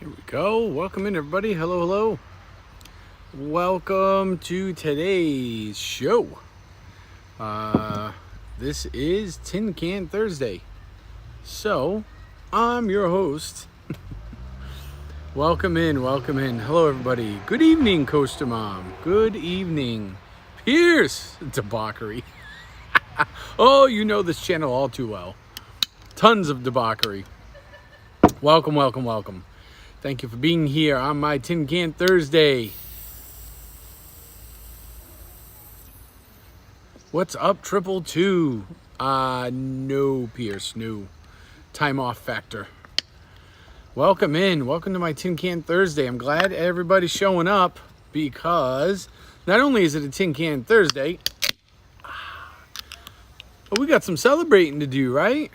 Here we go. Welcome in, everybody. Hello, hello. Welcome to today's show. This is Tin Can Thursday. So, I'm your host. Welcome in, welcome in. Hello, everybody. Good evening, Coaster Mom. Good evening, Pierce Debauchery. Oh, you know this channel all too well. Tons of debauchery. Welcome, welcome, welcome. Thank you for being here on my Tin Can Thursday. What's up, 222? No, Pierce, no. Time off factor. Welcome in. Welcome to my Tin Can Thursday. I'm glad everybody's showing up because not only is it a Tin Can Thursday, but we got some celebrating to do, right?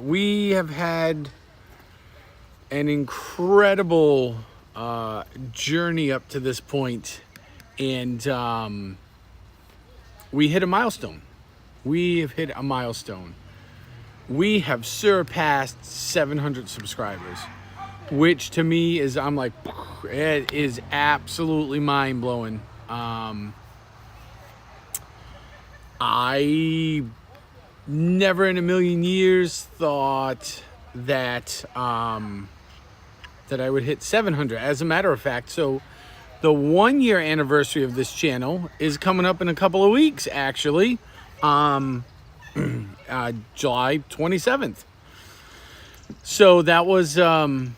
We have had an incredible journey up to this point, and we hit a milestone. We have hit a milestone. We have surpassed 700 subscribers, which to me is, I'm like, it is absolutely mind-blowing. I never in a million years thought that that I would hit 700. As a matter of fact, so the 1 year anniversary of this channel is coming up in a couple of weeks, actually. July 27th. So that was a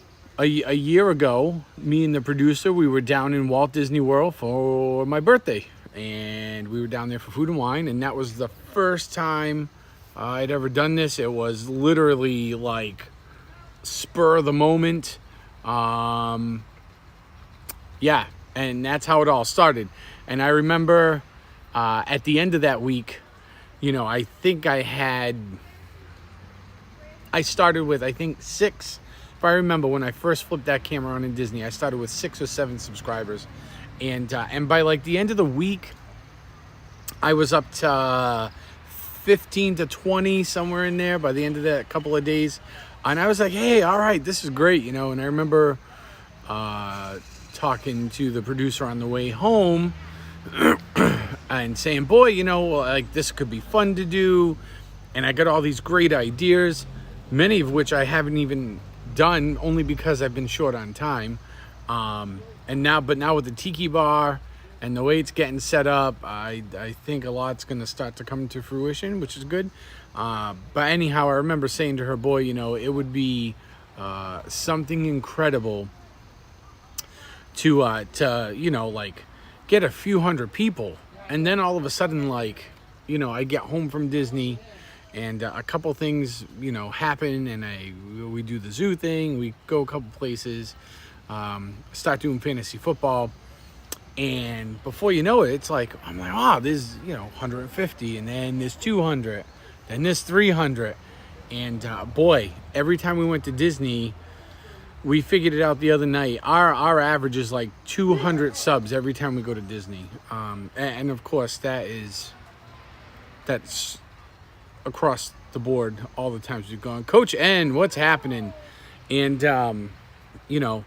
year ago. Me and the producer, we were down in Walt Disney World for my birthday, and we were down there for food and wine, and that was the first time I'd ever done this. It was literally like spur of the moment. Yeah, and that's how it all started. And I remember at the end of that week, you know, I think I started with, I think, 6. If I remember when I first flipped that camera on in Disney, I started with 6 or 7 subscribers. And by like the end of the week, I was up to 15 to 20, somewhere in there by the end of that couple of days. And I was like, hey, all right, this is great, you know. And I remember talking to the producer on the way home and saying, boy, you know, like this could be fun to do. And I got all these great ideas, many of which I haven't even done only because I've been short on time. But now with the Tiki Bar and the way it's getting set up, I think a lot's going to start to come to fruition, which is good. But anyhow, I remember saying to her, boy, you know, it would be something incredible to you know, like get a few hundred people. And then all of a sudden, like, you know, I get home from Disney and a couple things, you know, happen, and we do the zoo thing, we go a couple places, start doing fantasy football. And before you know it, it's like, I'm like, oh, there's, you know, 150, and then there's 200, then there's 300. And boy, every time we went to Disney, we figured it out the other night. Our average is like 200 subs every time we go to Disney. And of course, that's across the board all the times we've gone. Coach N, what's happening? And, you know,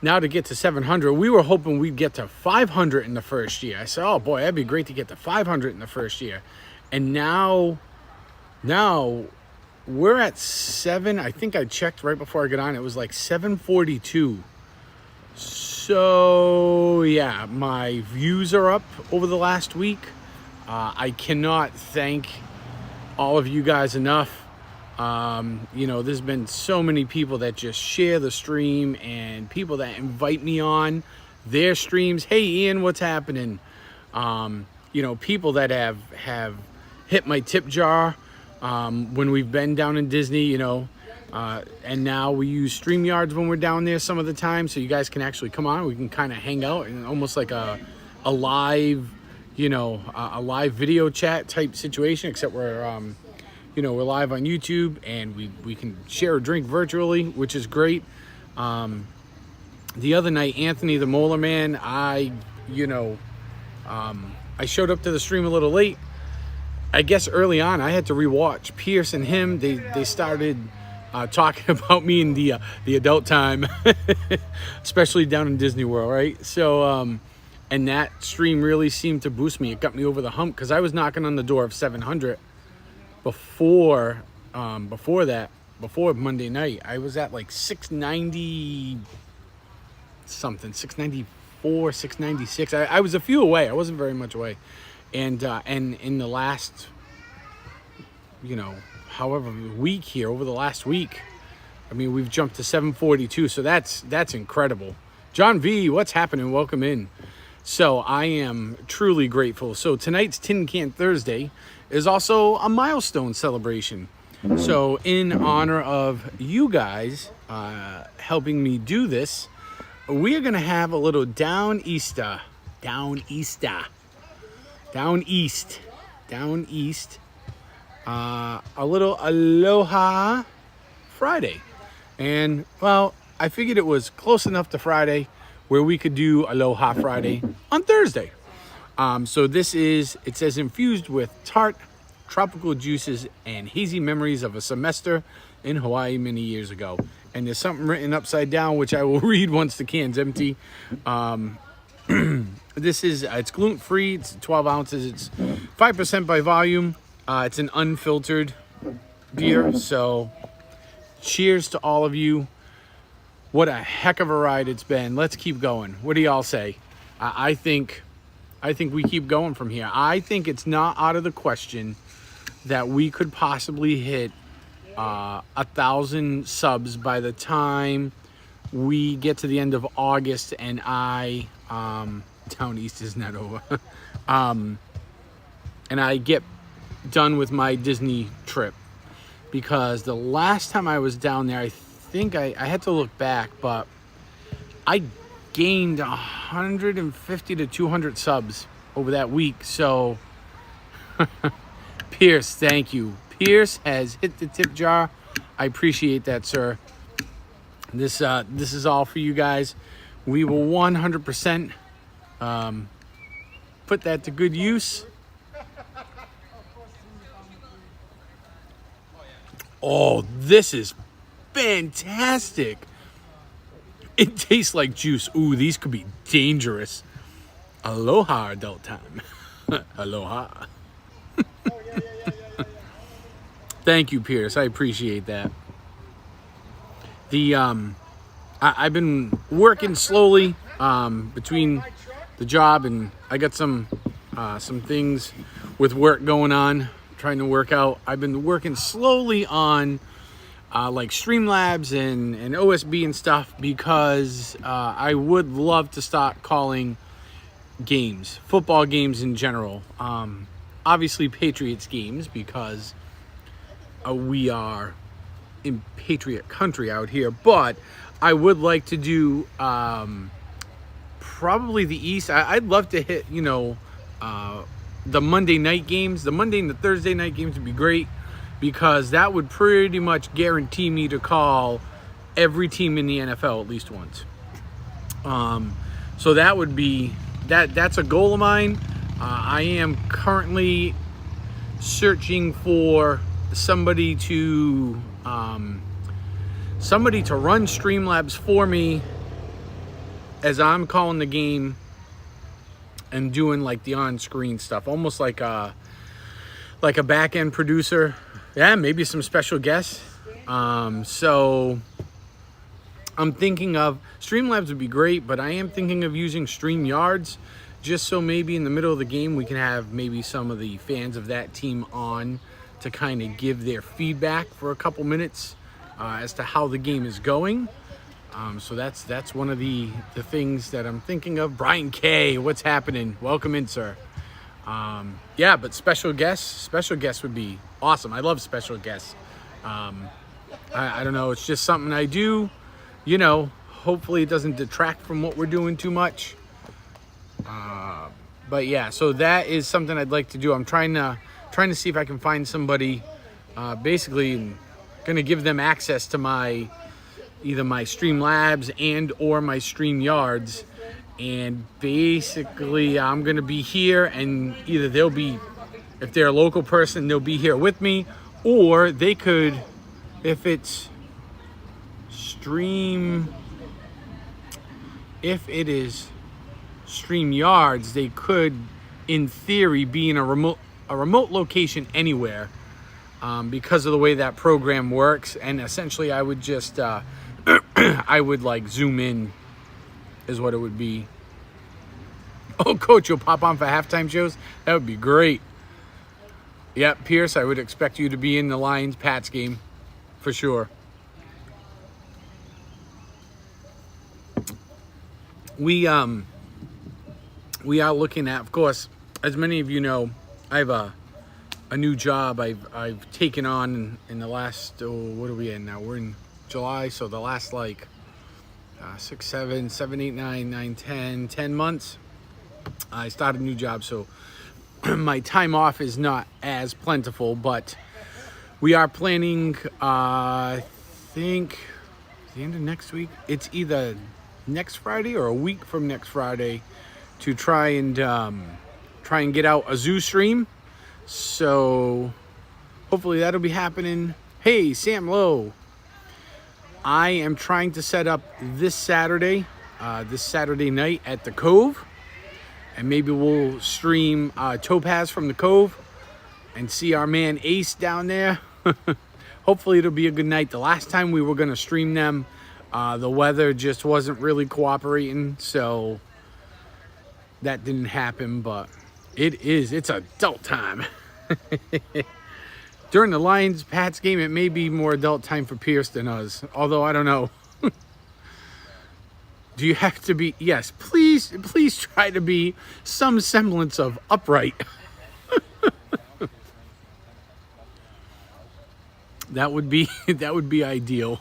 now to get to 700, we were hoping we'd get to 500 in the first year. I said, oh boy, that'd be great to get to 500 in the first year. And now we're at 7. I think I checked right before I got on. It was like 742. So yeah, my views are up over the last week. I cannot thank all of you guys enough. You know, there's been so many people that just share the stream and people that invite me on their streams. Hey, Ian, what's happening? You know, people that have hit my tip jar when we've been down in Disney, you know, and now we use StreamYards when we're down there some of the time, so you guys can actually come on. We can kind of hang out and almost like a live, you know, a live video chat type situation, except we're you know, we're live on YouTube, and we can share a drink virtually, which is great. The other night, Anthony the Molar Man, I showed up to the stream a little late. I guess early on I had to rewatch Pierce and him. They started talking about me and the adult time, especially down in Disney World, right? So, and that stream really seemed to boost me. It got me over the hump because I was knocking on the door of 700 before Monday night. I was at like 690 something, 694, 696. I was a few away. I wasn't very much away, and in the last, however week here, over the last week, I mean, we've jumped to 742. So that's incredible. John V, what's happening? Welcome in. So I am truly grateful. So tonight's Tin Can Thursday is also a milestone celebration. So in honor of you guys helping me do this, we are going to have a little down east, a little Aloha Friday. And, well, I figured it was close enough to Friday where we could do Aloha Friday on Thursday. So it says infused with tart, tropical juices, and hazy memories of a semester in Hawaii many years ago. And there's something written upside down, which I will read once the can's empty. It's gluten-free, it's 12 ounces, it's 5% by volume. It's an unfiltered beer, so cheers to all of you. What a heck of a ride it's been. Let's keep going. What do y'all say? I think we keep going from here. I think it's not out of the question that we could possibly hit 1,000 subs by the time we get to the end of August, and down east is not over, and I get done with my Disney trip. Because the last time I was down there, I think I had to look back, but I gained 150 to 200 subs over that week. So Pierce, thank you. Pierce has hit the tip jar. I appreciate that, sir. This is all for you guys. We will 100% put that to good use. Oh, this is fantastic. It tastes like juice. Ooh, these could be dangerous. Aloha adult time. Aloha. Thank you, Pierce. I appreciate that. I've been working slowly between the job, and I got some things with work going on, trying to work out. I've been working slowly on like Streamlabs and OSB and stuff, because I would love to start calling games, football games in general. Obviously Patriots games, because we are in Patriot country out here, but I would like to do probably the East. I'd love to hit, the Monday night games. The Monday and the Thursday night games would be great, because that would pretty much guarantee me to call every team in the NFL at least once. So that would be, that's a goal of mine. I am currently searching for somebody to run Streamlabs for me as I'm calling the game and doing like the on-screen stuff, almost like a back-end producer. Yeah, maybe some special guests. So I'm thinking of Streamlabs would be great, but I am thinking of using StreamYards, just so maybe in the middle of the game we can have maybe some of the fans of that team on to kind of give their feedback for a couple minutes as to how the game is going. So that's one of the things that I'm thinking of. Brian K, what's happening? Welcome in, sir. Yeah, but special guests would be awesome. I love special guests. I don't know, it's just something I do, hopefully it doesn't detract from what we're doing too much. But yeah, so that is something I'd like to do. I'm trying to see if I can find somebody, basically gonna give them access to either my Streamlabs and or my StreamYards, and basically I'm gonna be here, and either they'll be, if they're a local person, they'll be here with me, or they could, if it's stream, if it is StreamYards, they could, in theory, be in a remote location anywhere, because of the way that program works. And essentially, I would just I would like zoom in, is what it would be. Oh, Coach, you'll pop on for halftime shows? That would be great. Yep, Pierce, I would expect you to be in the Lions-Pats game for sure. We are looking at, of course, as many of you know, I have a new job I've taken on in the last, what are we in now? We're in July, so the last like 6, 7, 8, 9, 10 months. I started a new job, so my time off is not as plentiful, but we are planning, I think, the end of next week. It's either next Friday or a week from next Friday to try and get out a zoo stream. So hopefully that'll be happening. Hey, Sam Lowe. I am trying to set up this Saturday night at the Cove. And maybe we'll stream Topaz from the Cove and see our man Ace down there. Hopefully it'll be a good night. The last time we were going to stream them, the weather just wasn't really cooperating, so that didn't happen. But it's adult time. During the Lions-Pats game, it may be more adult time for Pierce than us, although I don't know. Do you have to be? Yes, please try to be some semblance of upright. That would be ideal.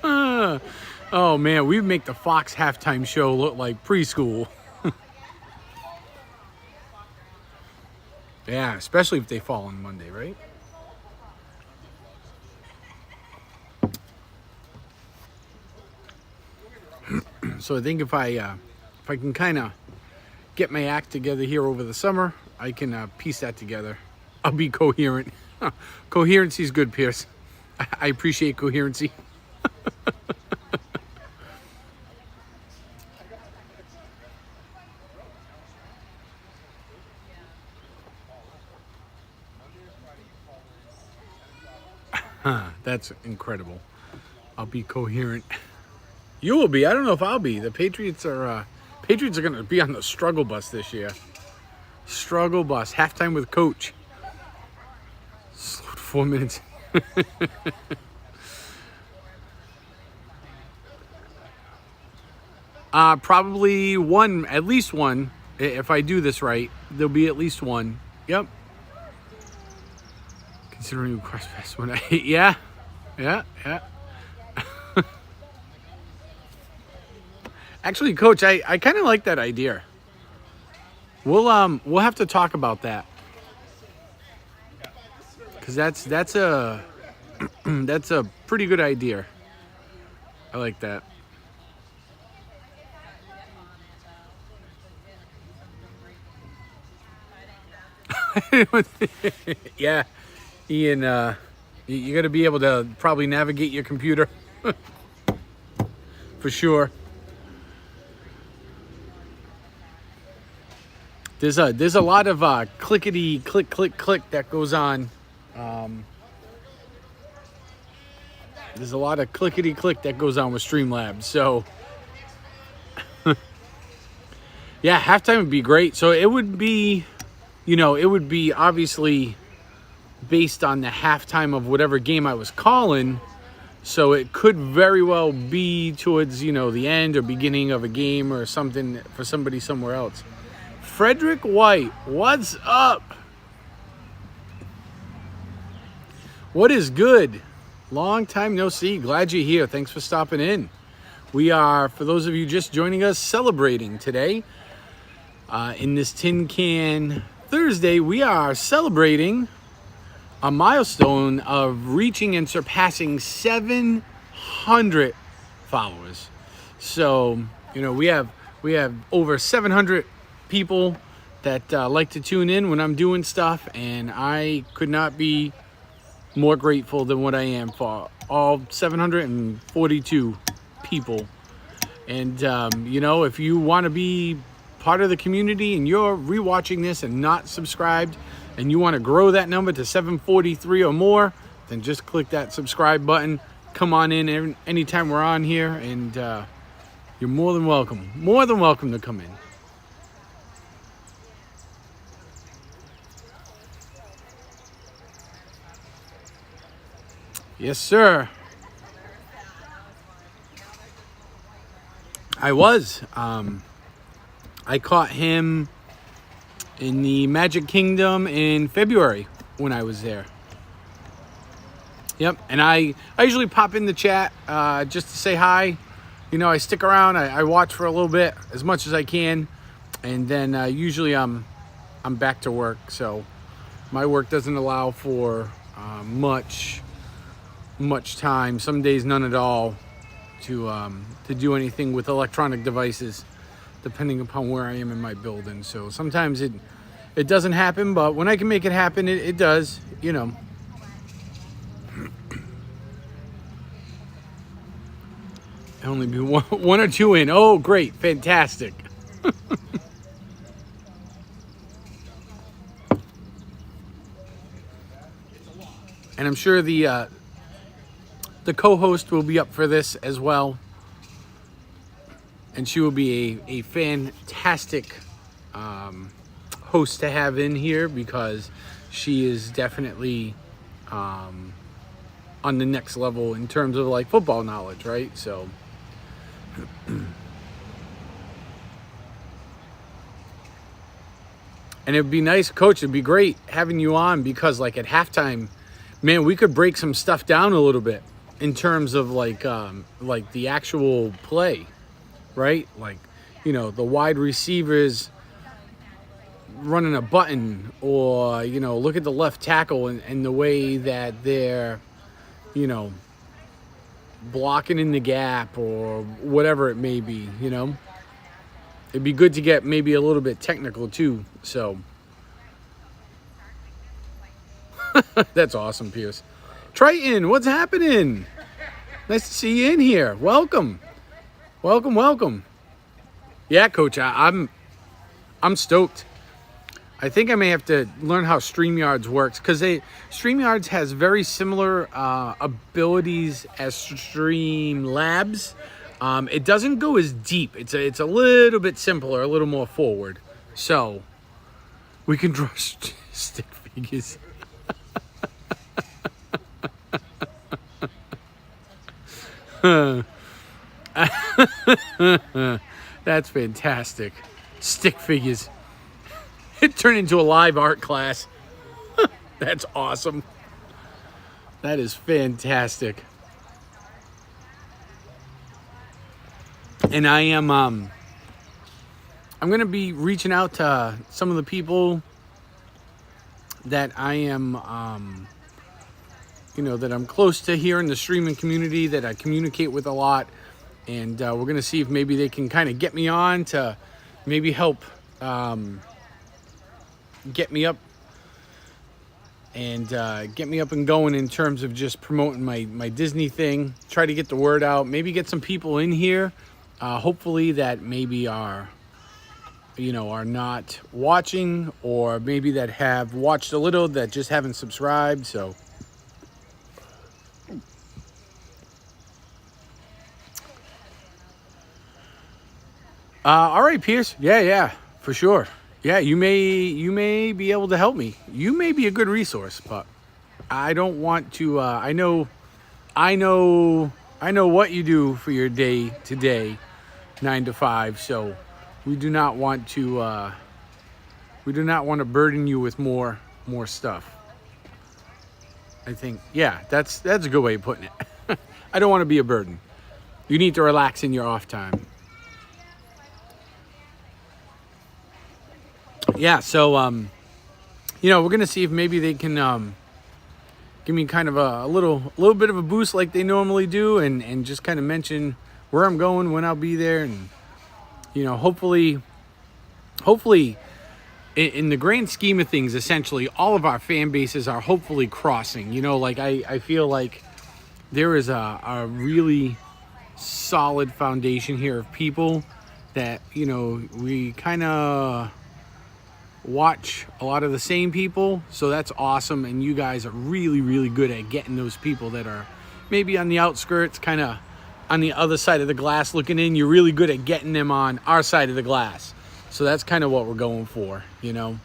Oh man, we'd make the Fox halftime show look like preschool. Yeah, especially if they fall on Monday, right? So I think if I can kind of get my act together here over the summer, I can piece that together. I'll be coherent. Coherency is good, Pierce. I appreciate coherency. That's incredible. I'll be coherent. You will be. I don't know if I'll be. The Patriots are going to be on the struggle bus this year. Struggle bus. Halftime with Coach. Slow to 4 minutes. Probably one. At least one. If I do this right, there'll be at least one. Yep. Considering cross pass when I... Yeah. Actually, Coach, I kind of like that idea. We'll have to talk about that, because that's a that's a pretty good idea. I like that. Yeah, Ian, you got to be able to probably navigate your computer for sure. There's a lot of clickety click that goes on. There's a lot of clickety click that goes on with Streamlabs. So yeah, halftime would be great. So it would be, it would be obviously based on the halftime of whatever game I was calling. So it could very well be towards, the end or beginning of a game or something for somebody somewhere else. Frederick White, what's up? What is good? Long time no see. Glad you're here. Thanks for stopping in. We are, for those of you just joining us, celebrating today. In this Tin Can Thursday, we are celebrating a milestone of reaching and surpassing 700 followers. So, we have over 700 people that like to tune in when I'm doing stuff, and I could not be more grateful than what I am for all 742 people. And, you know, if you want to be part of the community and you're rewatching this and not subscribed and you want to grow that number to 743 or more, then just click that subscribe button. Come on in anytime we're on here, and you're more than welcome to come in. Yes, sir. I was. I caught him in the Magic Kingdom in February when I was there. Yep, and I usually pop in the chat just to say hi. You know, I stick around. I watch for a little bit, as much as I can, and then usually I'm back to work. So my work doesn't allow for much time. Some days none at all to do anything with electronic devices, depending upon where I am in my building. So sometimes it doesn't happen, but when I can make it happen, it does. You know. Only be one or two in. Oh, great. Fantastic. And I'm sure the co-host will be up for this as well. And she will be a fantastic host to have in here, because she is definitely on the next level in terms of like football knowledge, right? So and it'd be nice, Coach, it'd be great having you on, because like at halftime, man, we could break some stuff down a little bit in terms of like the actual play, right? Like, you know, the wide receivers running a button, or, you know, look at the left tackle and the way that they're, you know, blocking in the gap or whatever it may be, you know. It'd be good to get maybe a little bit technical too. So that's awesome, Pierce. Triton, what's happening? Nice to see you in here. Welcome. Yeah, Coach, I'm stoked. I think I may have to learn how StreamYards works, because StreamYards has very similar abilities as Streamlabs. It doesn't go as deep. It's a little bit simpler, a little more forward. So we can draw stick figures. That's fantastic. Stick figures. It turned into a live art class. That's awesome. That is fantastic. And I am I'm going to be reaching out to some of the people that I am you know, that I'm close to here in the streaming community, that I communicate with a lot, and we're going to see if maybe they can kind of get me on to maybe help get me up and going in terms of just promoting my Disney thing. Try to get the word out. Maybe get some people in here, hopefully that maybe are not watching, or maybe that have watched a little that just haven't subscribed. So all right, Pierce. Yeah, for sure. Yeah, you may be able to help me. You may be a good resource, but I don't want to. I know what you do for your day to day, 9 to 5. So we do not want to. We do not want to burden you with more stuff. I think, yeah, that's a good way of putting it. I don't want to be a burden. You need to relax in your off time. Yeah, so we're gonna see if maybe they can give me kind of a little bit of a boost like they normally do, and just kind of mention where I'm going, when I'll be there, and hopefully in the grand scheme of things, essentially all of our fan bases are hopefully crossing. Like I feel like there is a really solid foundation here of people that, you know, we kind of watch a lot of the same people, so that's awesome. And you guys are really, really good at getting those people that are maybe on the outskirts, kind of on the other side of the glass looking in. You're really good at getting them on our side of the glass, so that's kind of what we're going for, you know.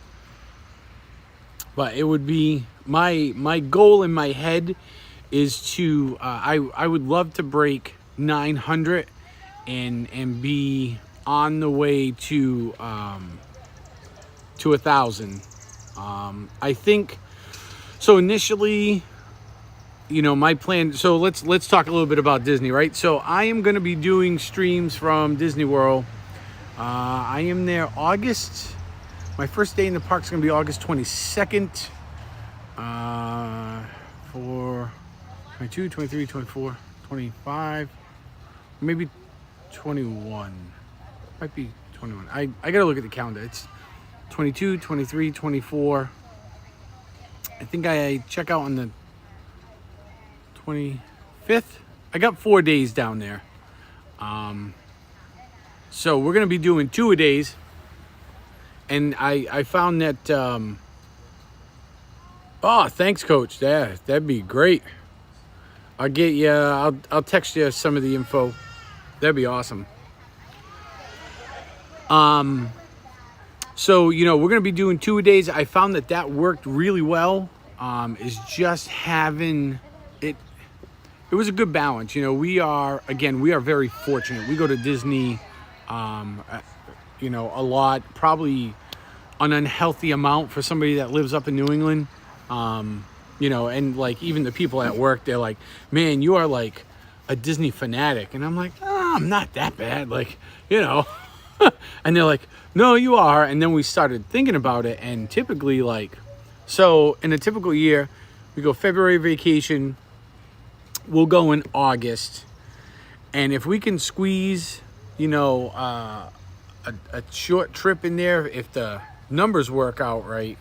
But it would be my goal in my head is to I would love to break 900 and be on the way to 1,000. I think so. Initially, you know, my plan. So let's talk a little bit about Disney, right? So I am going to be doing streams from Disney World. I am there August. My first day in the park is going to be August 22nd. For 22, 23, 24, 25, maybe 21. Might be 21. I got to look at the calendar. It's 22, 23, 24. I think I check out on the 25th. I got 4 days down there. So we're going to be doing 2 a days. And I found that, oh, thanks, Coach. Yeah, that'd be great. I'll get you, I'll text you some of the info. That'd be awesome. So, you know, we're going to be doing 2 a days. I found that worked really well. Is just having it. It was a good balance. You know, we are very fortunate. We go to Disney, you know, a lot, probably an unhealthy amount for somebody that lives up in New England. You know, and like even the people at work, they're like, man, you are like a Disney fanatic. And I'm like, oh, I'm not that bad. Like, you know, and they're like, no, you are. And then we started thinking about it. And typically, like, so in a typical year, we go February vacation, we'll go in August. And if we can squeeze, you know, a short trip in there, if the numbers work out right,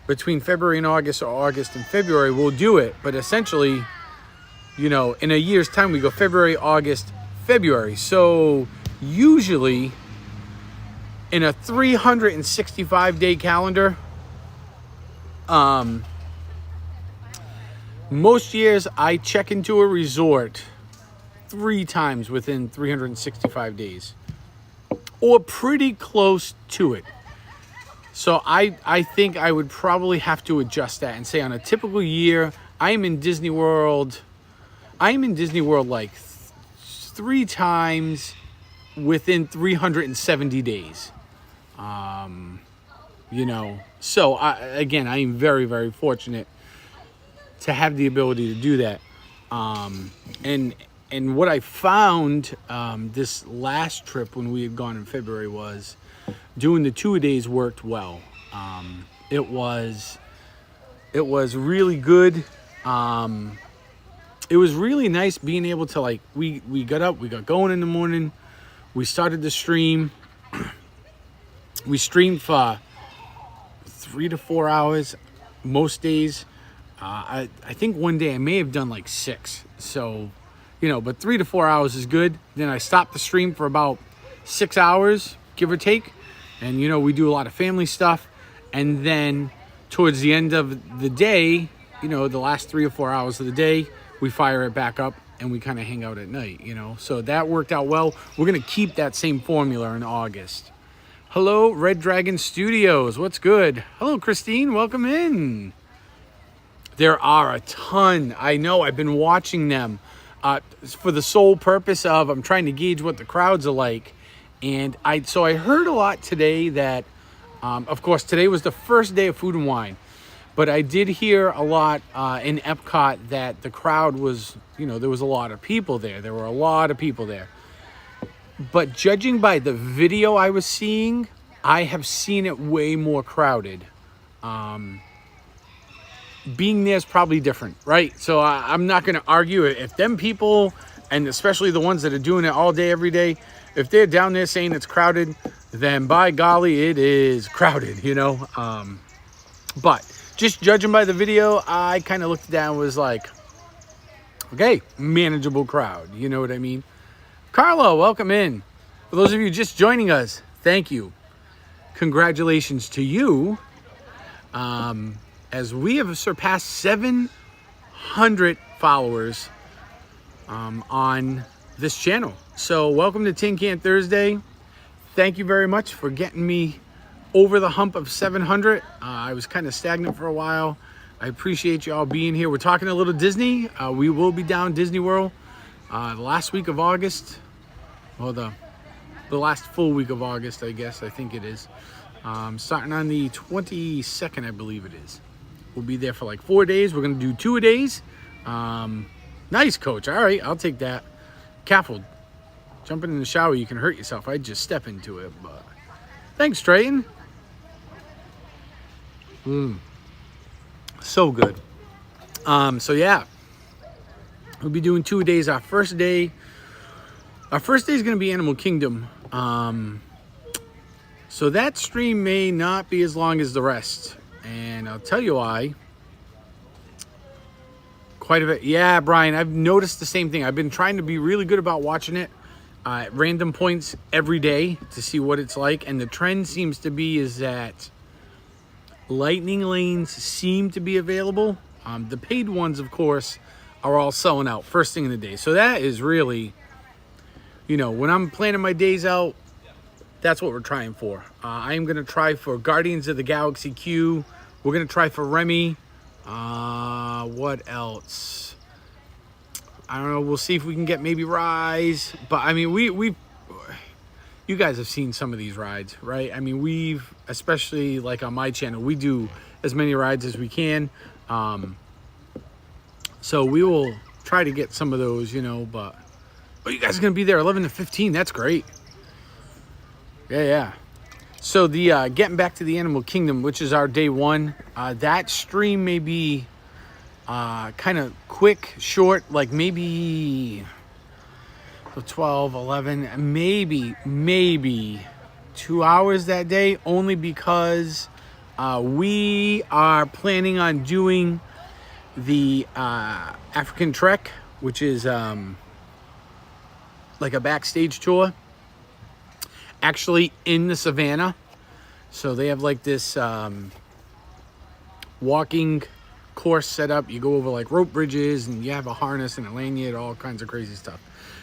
between February and August, or August and February, we'll do it. But essentially, you know, in a year's time, we go February, August, February. So usually in a 365-day calendar, most years I check into a resort 3 times within 365 days, or pretty close to it. So I think I would probably have to adjust that and say on a typical year, I'm in Disney World like 3 times within 370 days. You know, so I am very, very fortunate to have the ability to do that. And what I found this last trip when we had gone in February was doing the 2 a days worked well. It was really good. It was really nice being able to, like, we got up, we got going in the morning, we started the stream. We streamed for 3 to 4 hours most days. I think one day I may have done like 6. So, you know, but 3 to 4 hours is good. Then I stopped the stream for about 6 hours, give or take. And, you know, we do a lot of family stuff. And then towards the end of the day, you know, the last 3 or 4 hours of the day, we fire it back up and we kind of hang out at night, you know. So that worked out well. We're going to keep that same formula in August. Hello, Red Dragon Studios. What's good? Hello, Christine. Welcome in. There are a ton. I know. I've been watching them for the sole purpose of I'm trying to gauge what the crowds are like. And I heard a lot today that, of course, today was the first day of Food and Wine. But I did hear a lot in Epcot that the crowd was, you know, there was a lot of people there. There were a lot of people there. But judging by the video I was seeing, I have seen it way more crowded. Being there is probably different, right? So I'm not going to argue it. If them people, and especially the ones that are doing it all day, every day, if they're down there saying it's crowded, then by golly, it is crowded, you know? But just judging by the video, I kind of looked at that and was like, Okay, manageable crowd. You know what I mean? Carlo, welcome in. For those of you just joining us, thank you. Congratulations to you, as we have surpassed 700 followers on this channel. So welcome to Tin Can Thursday. Thank you very much for getting me over the hump of 700. I was kind of stagnant for a while. I appreciate you all being here. We're talking a little Disney. We will be down Disney World the last week of August. Well, the last full week of August, I guess. I think it is. Starting on the 22nd, I believe it is. We'll be there for like 4 days. We're going to do 2 days. Nice, coach. All right, I'll take that. Careful. Jumping in the shower, you can hurt yourself. I'd just step into it. But thanks, Trayton. So good. So yeah, we'll be doing 2 days. Our first day is going to be Animal Kingdom. So that stream may not be as long as the rest, and I'll tell you why. Quite a bit. Yeah, Brian, I've noticed the same thing. I've been trying to be really good about watching it at random points every day to see what it's like, and the trend seems to be is that lightning lanes seem to be available. The paid ones, of course, are all selling out first thing in the day. So that is really, you know, when I'm planning my days out, that's what we're trying for. I am going to try for Guardians of the Galaxy Q. We're going to try for Remy. What else? I don't know. We'll see if we can get maybe Rise. But, I mean, you guys have seen some of these rides, right? I mean, especially like on my channel, we do as many rides as we can. So we will try to get some of those, you know, but you guys are going to be there 11 to 15. That's great. Yeah. So the getting back to the Animal Kingdom, which is our day one, that stream may be kind of quick, short, like maybe 12, 11, maybe 2 hours that day, only because we are planning on doing the African Trek, which is like a backstage tour, actually in the savannah. So they have like this walking course set up. You go over like rope bridges, and you have a harness and a lanyard, all kinds of crazy stuff.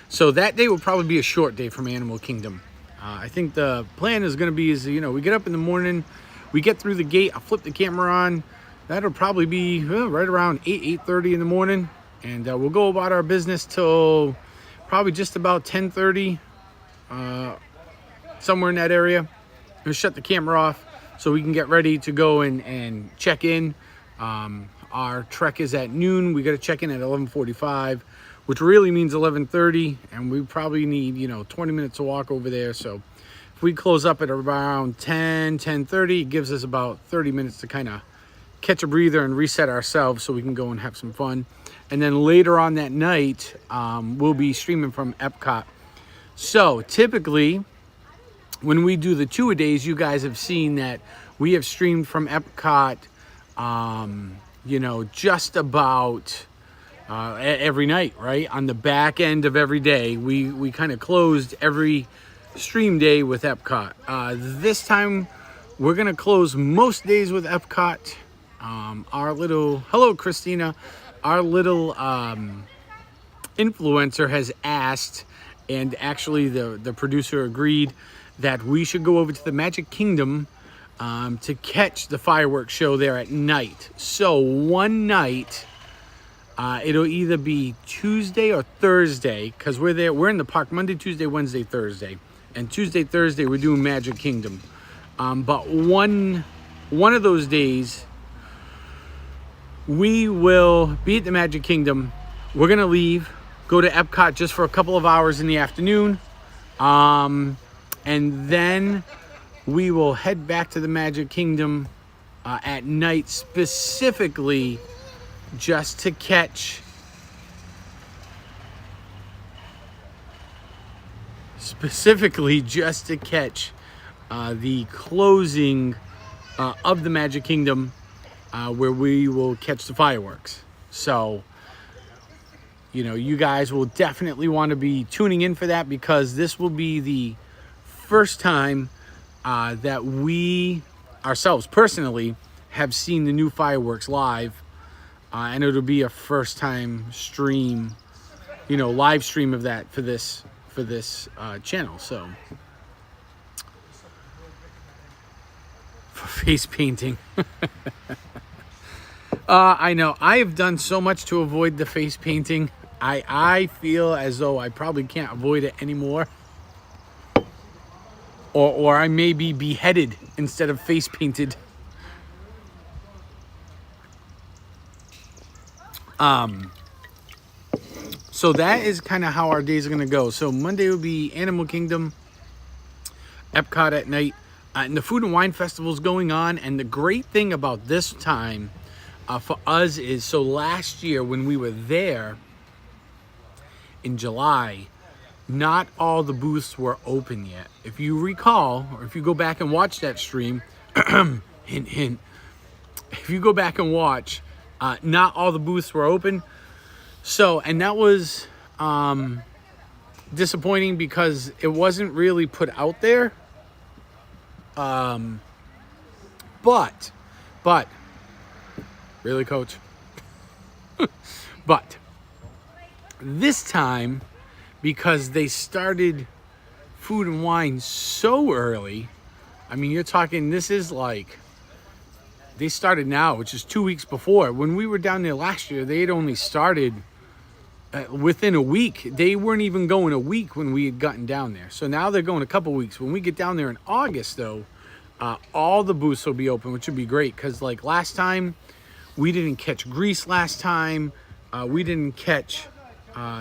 So that day will probably be a short day from Animal Kingdom. I think the plan is going to be we get up in the morning, we get through the gate, I'll flip the camera on. That'll probably be right around 8:30 in the morning. And we'll go about our business till probably just about 10:30, somewhere in that area. We'll shut the camera off so we can get ready to go and check in. Our trek is at noon. We got to check in at 11:45. Which really means 11:30, and we probably need 20 minutes to walk over there. So if we close up at around 10:30, it gives us about 30 minutes to kind of catch a breather and reset ourselves so we can go and have some fun. And then later on that night, we'll be streaming from Epcot. So typically when we do the 2 days, you guys have seen that we have streamed from Epcot just about every night, right? On the back end of every day, we kind of closed every stream day with Epcot. This time, we're going to close most days with Epcot. Hello, Christina. Our little influencer has asked, and actually the producer agreed, that we should go over to the Magic Kingdom to catch the fireworks show there at night. So one night, it'll either be Tuesday or Thursday, because we're in the park Monday, Tuesday, Wednesday, Thursday. And Tuesday, Thursday, we're doing Magic Kingdom. But one of those days, we will be at the Magic Kingdom. We're going to leave, go to Epcot just for a couple of hours in the afternoon. And then we will head back to the Magic Kingdom at night, specifically just to catch the closing of the Magic Kingdom, where we will catch the fireworks. So you know, you guys will definitely want to be tuning in for that, because this will be the first time that we ourselves personally have seen the new fireworks live, and it'll be a first time stream, you know, live stream of that for this channel. So for face painting. I know I have done so much to avoid the face painting. I feel as though I probably can't avoid it anymore. Or I may be beheaded instead of face painted. So that is kind of how our days are going to go. So Monday will be Animal Kingdom, Epcot at night, and the Food and Wine Festival is going on. And the great thing about this time for us is, so last year when we were there in July, not all the booths were open yet. If you recall, or if you go back and watch that stream, hint, hint, if you go back and watch, not all the booths were open. So, and that was disappointing because it wasn't really put out there. But, really, Coach? But this time, because they started Food and Wine so early, I mean, you're talking, this is like, they started now, which is 2 weeks before. When we were down there last year, they had only started within a week. They weren't even going a week when we had gotten down there. So now they're going a couple weeks. When we get down there in August, though, all the booths will be open, which would be great. Because like last time, we didn't catch Greece last time. We didn't catch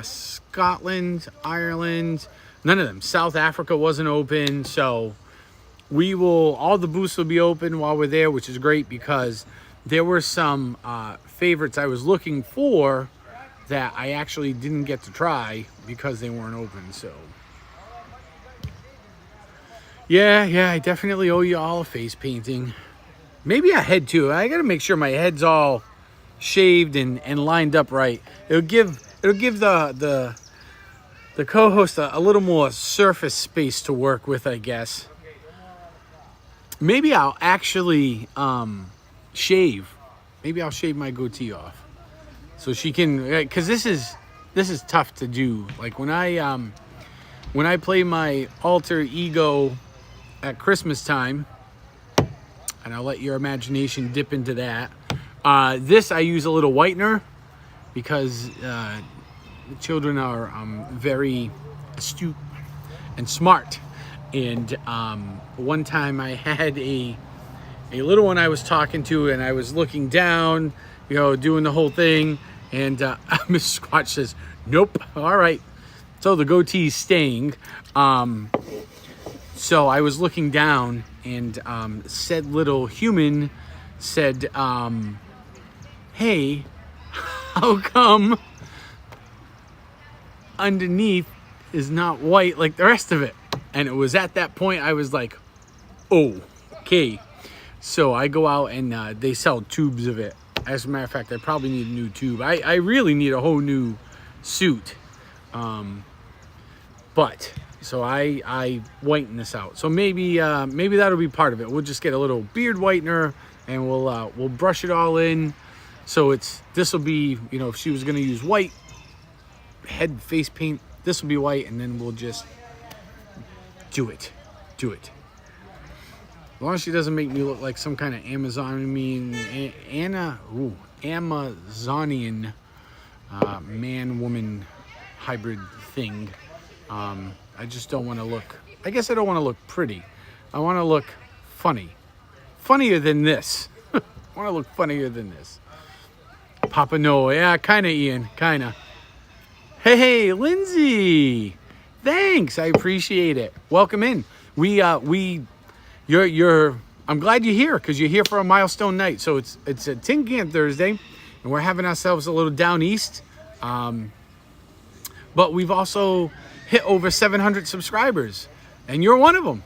Scotland, Ireland, none of them. South Africa wasn't open. So we will, all the booths will be open while we're there, which is great, because there were some favorites I was looking for that I actually didn't get to try because they weren't open. So yeah, I definitely owe you all a face painting. Maybe a head too. I gotta make sure my head's all shaved and lined up right. It'll give the co-host a little more surface space to work with, I guess. Maybe I'll actually shave. Maybe I'll shave my goatee off, so she can. Because this is tough to do. Like when I play my alter ego at Christmas time, and I'll let your imagination dip into that. This I use a little whitener because children are very astute and smart. And one time I had a little one I was talking to, and I was looking down, you know, doing the whole thing, and Miss Squatch says, "Nope, all right." So the goatee's staying. So I was looking down, and said little human said, "Hey, how come underneath is not white like the rest of it?" And it was at that point I was like, oh, okay. So I go out, and they sell tubes of it. As a matter of fact, I probably need a new tube. I really need a whole new suit. But so I whiten this out. So maybe that'll be part of it. We'll just get a little beard whitener, and we'll brush it all in. So this will be, you know, if she was gonna use white head face paint, this will be white, and then we'll just do it. As long as she doesn't make me look like some kind of Amazonian man-woman hybrid thing. I just don't want to look, I guess I don't want to look pretty. I want to look funny. Funnier than this. I want to look funnier than this. Papa Noah. Yeah, kind of, Ian. Kind of. Hey, Lindsay. Thanks. I appreciate it. Welcome in. I'm glad you're here, because you're here for a milestone night. So it's a Tin Can Thursday, and we're having ourselves a little down east. But we've also hit over 700 subscribers, and you're one of them.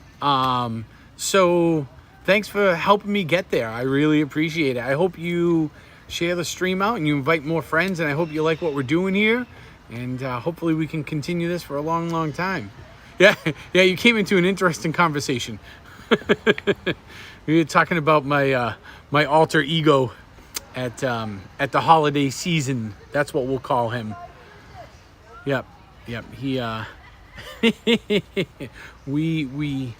So thanks for helping me get there. I really appreciate it. I hope you share the stream out and you invite more friends, and I hope you like what we're doing here, And hopefully we can continue this for a long, long time. Yeah, yeah, you came into an interesting conversation. We were talking about my my alter ego at the holiday season. That's what we'll call him. Yep. He we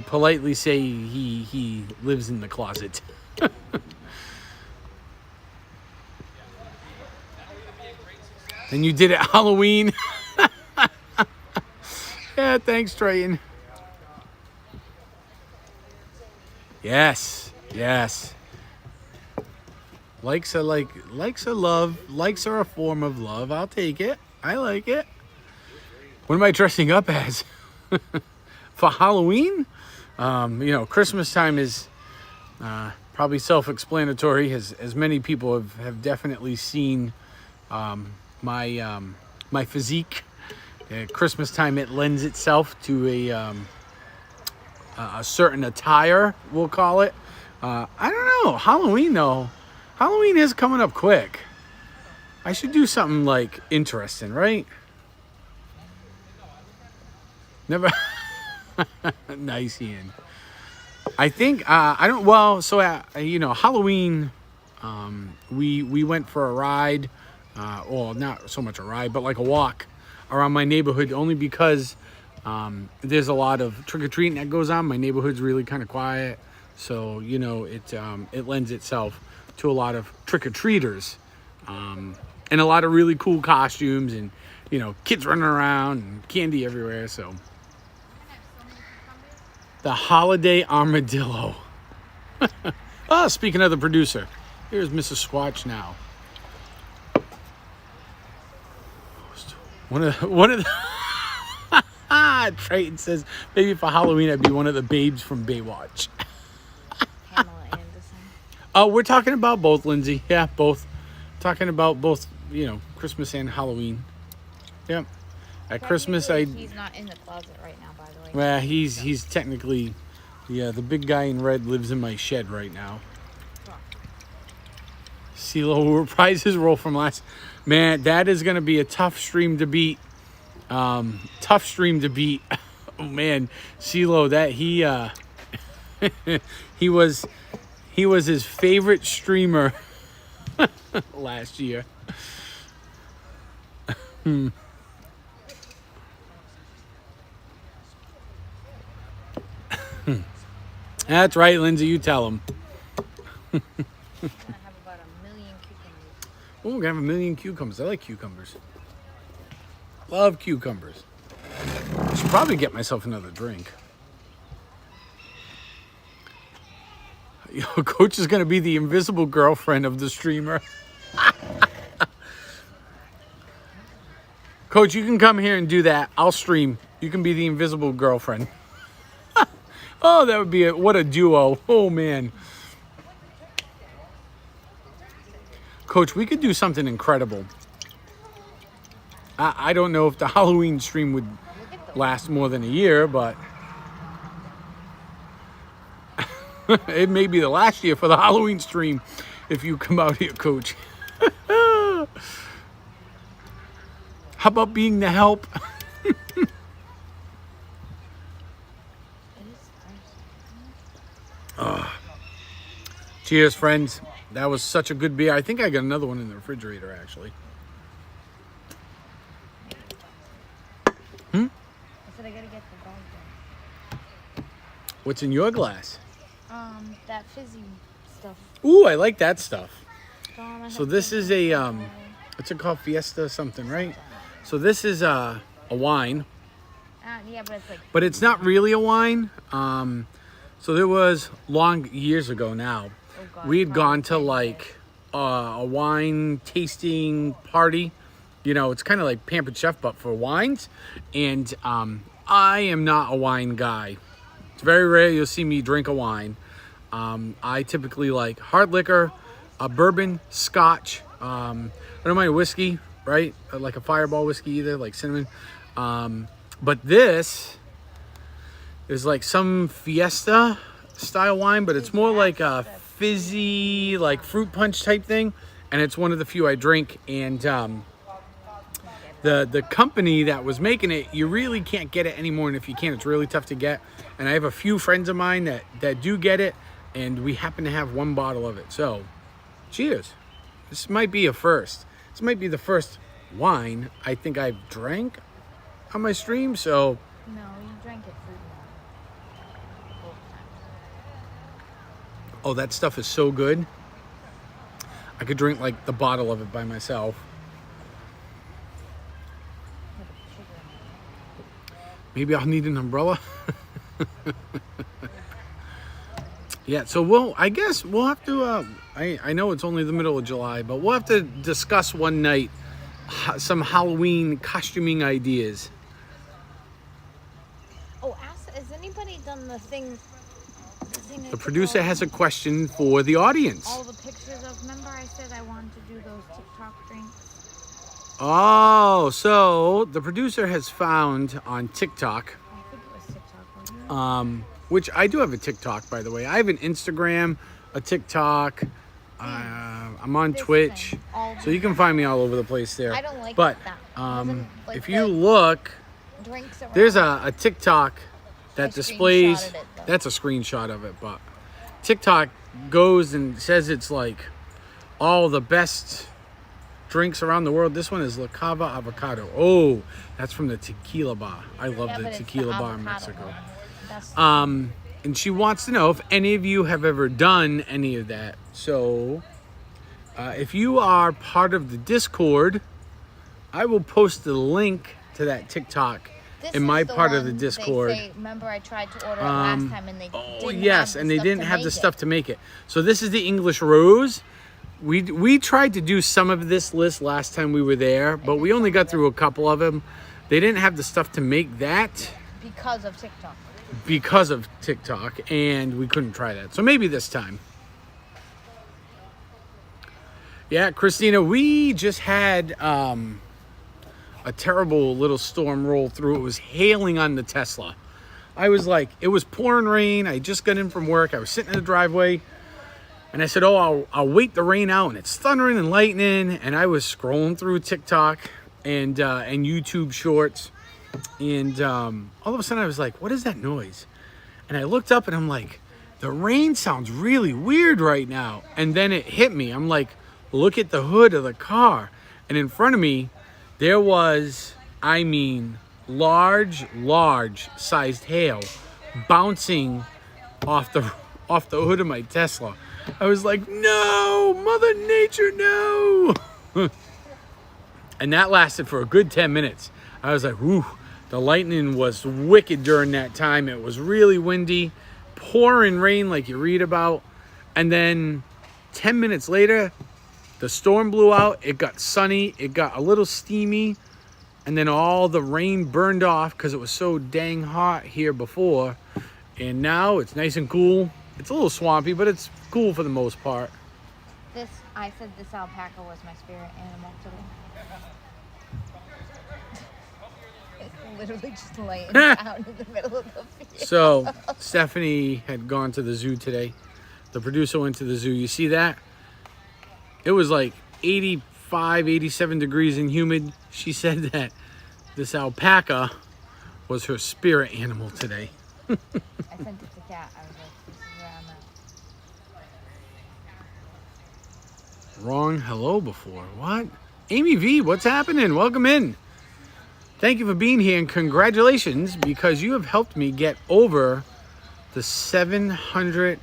politely say he lives in the closet. And you did it Halloween. Yeah, thanks, Trayton. Yes. Likes are love. Likes are a form of love. I'll take it. I like it. What am I dressing up as? For Halloween? Christmas time is probably self-explanatory, as many people have definitely seen my physique. At Christmas time, it lends itself to a certain attire, we'll call it. I don't know. Halloween, though. Halloween is coming up quick. I should do something like interesting, right? Never. Nice, Ian. I think I don't. Well, so Halloween. We went for a ride. Well, not so much a ride, but like a walk around my neighborhood, only because there's a lot of trick-or-treating that goes on. My neighborhood's really kind of quiet, so it lends itself to a lot of trick-or-treaters, and a lot of really cool costumes, and kids running around and candy everywhere. So the holiday armadillo. Oh, speaking of the producer, here's Mrs. Squatch now. One of the Trayton says, maybe for Halloween I'd be one of the babes from Baywatch. Pamela Anderson. Oh, we're talking about both, Lindsay. Yeah, both. Talking about both, Christmas and Halloween. Yep. At Christmas, He's not in the closet right now, by the way. Well, he's technically, the big guy in red lives in my shed right now. CeeLo will reprise his role from last. Man, that is going to be a tough stream to beat. Oh man, CeeLo, that he was his favorite streamer last year. That's right, Lindsay. You tell him. Oh, we're gonna have a million cucumbers. I like cucumbers. Love cucumbers. I should probably get myself another drink. Coach is gonna be the invisible girlfriend of the streamer. Coach, you can come here and do that. I'll stream. You can be the invisible girlfriend. Oh, that would be what a duo. Oh man. Coach, we could do something incredible. I don't know if the Halloween stream would last more than a year, but it may be the last year for the Halloween stream if you come out here, Coach. How about being the help? Cheers, friends. That was such a good beer. I think I got another one in the refrigerator, actually. I said I gotta get the dog one. What's in your glass? That fizzy stuff. Ooh, I like that stuff. So this is a, what's it called? Fiesta something, right? So this is a wine. Yeah, but it's like... But it's not really a wine. So there was long years ago now. We had gone to like a wine tasting party. It's kind of like Pampered Chef, but for wines. And I am not a wine guy. It's very rare you'll see me drink a wine. I typically like hard liquor, a bourbon, scotch. I don't mind whiskey, right? Like a Fireball whiskey either, like cinnamon. But this is like some Fiesta style wine, but it's more like a fizzy, like fruit punch type thing. And it's one of the few I drink. And the company that was making it, you really can't get it anymore, and if you can, it's really tough to get. And I have a few friends of mine that do get it, and we happen to have one bottle of it. So, cheers. This might be a first. This might be the first wine I think I've drank on my stream, so... No, you drank it fruit wine. Oh, that stuff is so good. I could drink like the bottle of it by myself. Maybe I'll need an umbrella. Yeah, so I guess we'll have to, I know it's only the middle of July, but we'll have to discuss one night some Halloween costuming ideas. Oh, has anybody done the thing? The producer has a question for the audience. All the pictures of, remember I said I wanted to do those TikTok drinks? Oh, so the producer has found on TikTok, I think it was TikTok, wasn't it? which I do have a TikTok, by the way. I have an Instagram, a TikTok. I'm on Twitch, thing, so you can find me all over the place there. I don't like but that. Doesn't, like, if you look, drinks around. there's a TikTok that I displays. screenshotted it, though. That's a screenshot of it, but TikTok goes and says it's like all the best drinks around the world. This one is La Cava Avocado. Oh, that's from the tequila bar. I love Yeah, the but it's tequila the bar in avocado Mexico. one. That's And she wants to know if any of you have ever done any of that. So, if you are part of the Discord, I will post the link to that TikTok This in my is the part of the one Discord. They say, remember I tried to order it last time and they Oh didn't yes, have the and they stuff didn't to have the make stuff it. to make it. So this is the English rose. We tried to do some of this list last time we were there, but we only got through a couple of them. They didn't have the stuff to make that Because of TikTok. And we couldn't try that. So maybe this time. Yeah, Christina, we just had a terrible little storm roll through. It was hailing on the Tesla. I was like, it was pouring rain. I just got in from work. I was sitting in the driveway. And I said, oh, I'll wait the rain out. And it's thundering and lightning. And I was scrolling through TikTok and YouTube shorts. And all of a sudden I was like, what is that noise? And I looked up and I'm like, the rain sounds really weird right now. And then it hit me. I'm like, look at the hood of the car. And in front of me, there was, I mean, large sized hail bouncing off the hood of my Tesla. I was like, no, Mother Nature, no. And that lasted for a good 10 minutes. I was like, whew. The lightning was wicked during that time. It was really windy, pouring rain like you read about. And then 10 minutes later, the storm blew out. It got sunny. It got a little steamy. And then all the rain burned off because it was so dang hot here before. And now it's nice and cool. It's a little swampy, but it's cool for the most part. I said this alpaca was my spirit animal today. It's literally just laying down in the middle of the field. So Stephanie had gone to the zoo today. The producer went to the zoo. You see that? It was like 85, 87 degrees and humid. She said that this alpaca was her spirit animal today. I sent it to Kat. I was like, this is where I'm at. Wrong hello before. What? Amy V, what's happening? Welcome in. Thank you for being here and congratulations because you have helped me get over the 700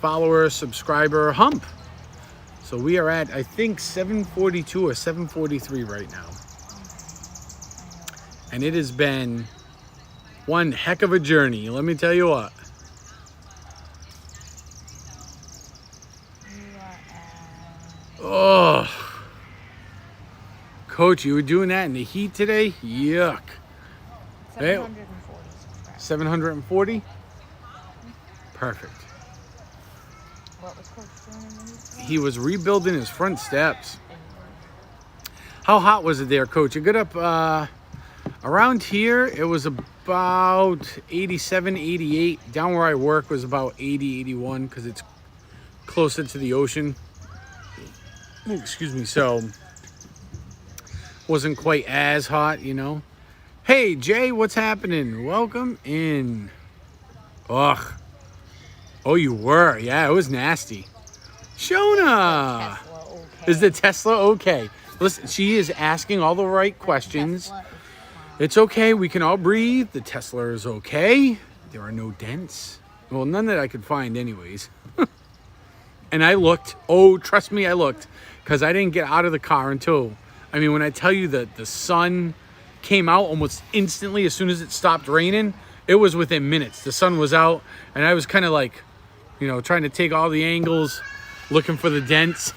follower subscriber hump. So we are at, I think, 742 or 743 right now. And it has been one heck of a journey. Let me tell you what. You are at... Oh. Coach, you were doing that in the heat today? Yuck. 740 subscribers. 740? Perfect. What was Coach doing in the heat today? He was rebuilding his front steps. How hot was it there, Coach? You got up around here, it was about 87, 88. Down where I work was about 80, 81 because it's closer to the ocean. Excuse me. So wasn't quite as hot, you know. Hey, Jay, what's happening? Welcome in. Ugh. Oh, you were. Yeah, it was nasty. Shona. Is the Tesla okay? Listen, she is asking all the right questions. It's okay. We can all breathe. The Tesla is okay. There are no dents. Well, none that I could find anyways. And I looked. Oh, trust me, I looked. Because I didn't get out of the car until, I mean, when I tell you that the sun came out almost instantly as soon as it stopped raining, it was within minutes. The sun was out, and I was kind of like, you know, trying to take all the angles, looking for the dents.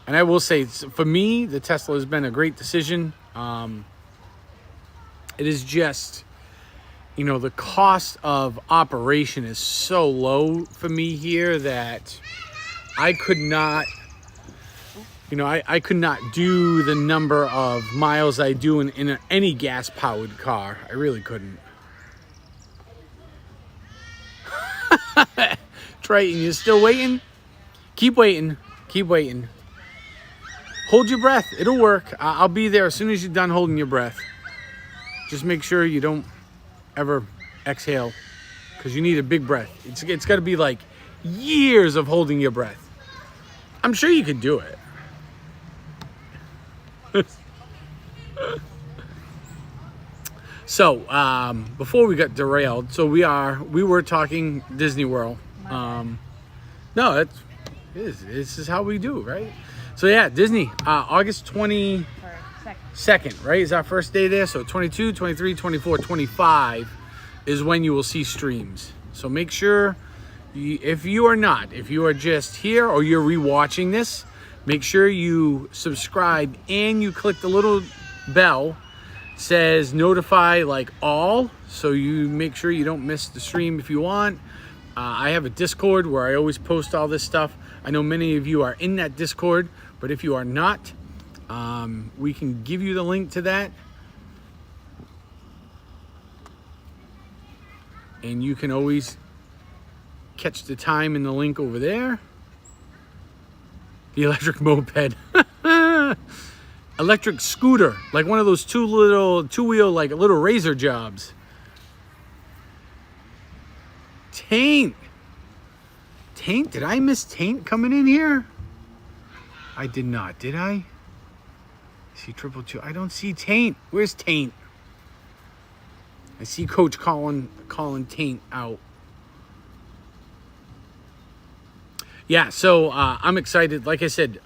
And I will say, for me, the Tesla has been a great decision. It is just, you know, the cost of operation is so low for me here that I could not, you know, I could not do the number of miles I do in any gas-powered car. I really couldn't. Triton, you're still waiting? Keep waiting. Keep waiting. Hold your breath. It'll work. I'll be there as soon as you're done holding your breath. Just make sure you don't ever exhale, because you need a big breath. It's got to be like years of holding your breath. I'm sure you could do it. So, before we got derailed, so we were talking Disney World. No, this is how we do, right? So yeah, Disney, August 22nd, right? Is our first day there. So 22, 23, 24, 25 is when you will see streams. So make sure, if you are just here or you're rewatching this, make sure you subscribe and you click the little bell. Says notify like all, so you make sure you don't miss the stream if you want. I have a Discord where I always post all this stuff. I know many of you are in that Discord, but if you are not, we can give you the link to that. And you can always catch the time in the link over there. The electric moped. Electric scooter, like one of those two-wheel, like little razor jobs. Taint, did I miss Taint coming in here? I did not, did I? See triple two. I don't see Taint. Where's Taint? I see Coach calling Taint out. Yeah, so I'm excited. Like I said,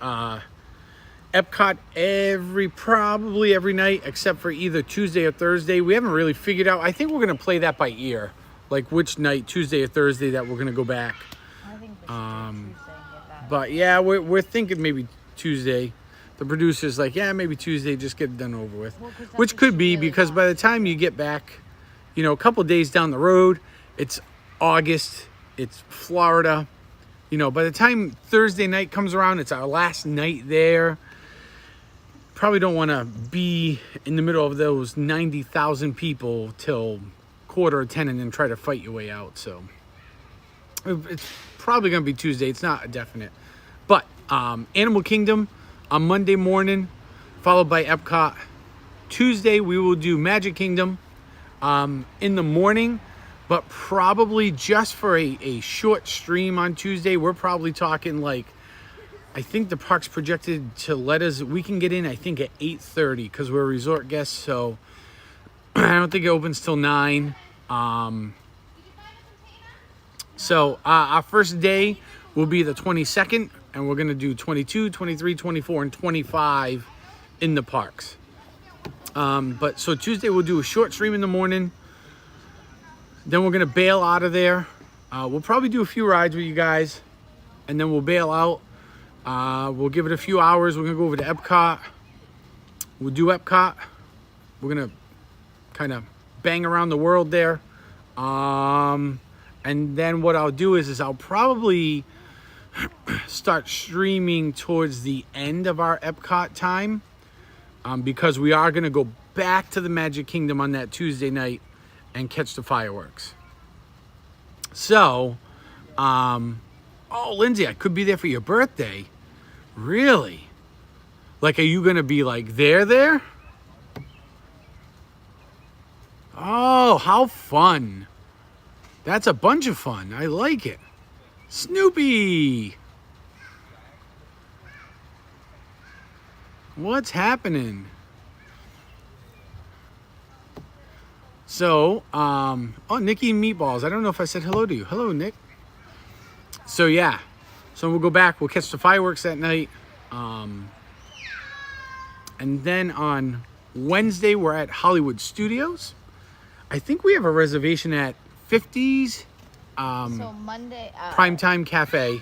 Epcot probably every night except for either Tuesday or Thursday. We haven't really figured out. I think we're going to play that by ear. Like which night, Tuesday or Thursday, that we're going to go back. I think we should do Tuesday and get that. But yeah, we're thinking maybe Tuesday. The producer's like, yeah, maybe Tuesday, just get it done over with. Well, which could be really because by the time you get back, you know, a couple days down the road, it's August, it's Florida. You know, by the time Thursday night comes around, it's our last night there. Probably don't want to be in the middle of those 90,000 people till 9:45 and then try to fight your way out. So it's probably going to be Tuesday. It's not a definite. But Animal Kingdom on Monday morning, followed by Epcot. Tuesday, we will do Magic Kingdom in the morning, but probably just for a short stream on Tuesday. We're probably talking like, I think the park's projected to let us, we can get in, I think, at 8:30 because we're resort guests. So I don't think it opens till 9. So our first day will be the 22nd, and we're going to do 22, 23, 24, and 25 in the parks. But so Tuesday we'll do a short stream in the morning. Then we're going to bail out of there. We'll probably do a few rides with you guys, and then we'll bail out. We'll give it a few hours. We're going to go over to Epcot. We'll do Epcot. We're going to kind of bang around the world there. And then what I'll do is I'll probably start streaming towards the end of our Epcot time, because we are going to go back to the Magic Kingdom on that Tuesday night and catch the fireworks. So, oh, Lindsay, I could be there for your birthday. Really? Like, are you gonna be like there? Oh, how fun. That's a bunch of fun. I like it. Snoopy. What's happening? So, oh, Nikki Meatballs. I don't know if I said hello to you. Hello, Nick. So, yeah. So we'll go back. We'll catch the fireworks that night. And then on Wednesday, we're at Hollywood Studios. I think we have a reservation at 50's So Monday. Primetime Cafe,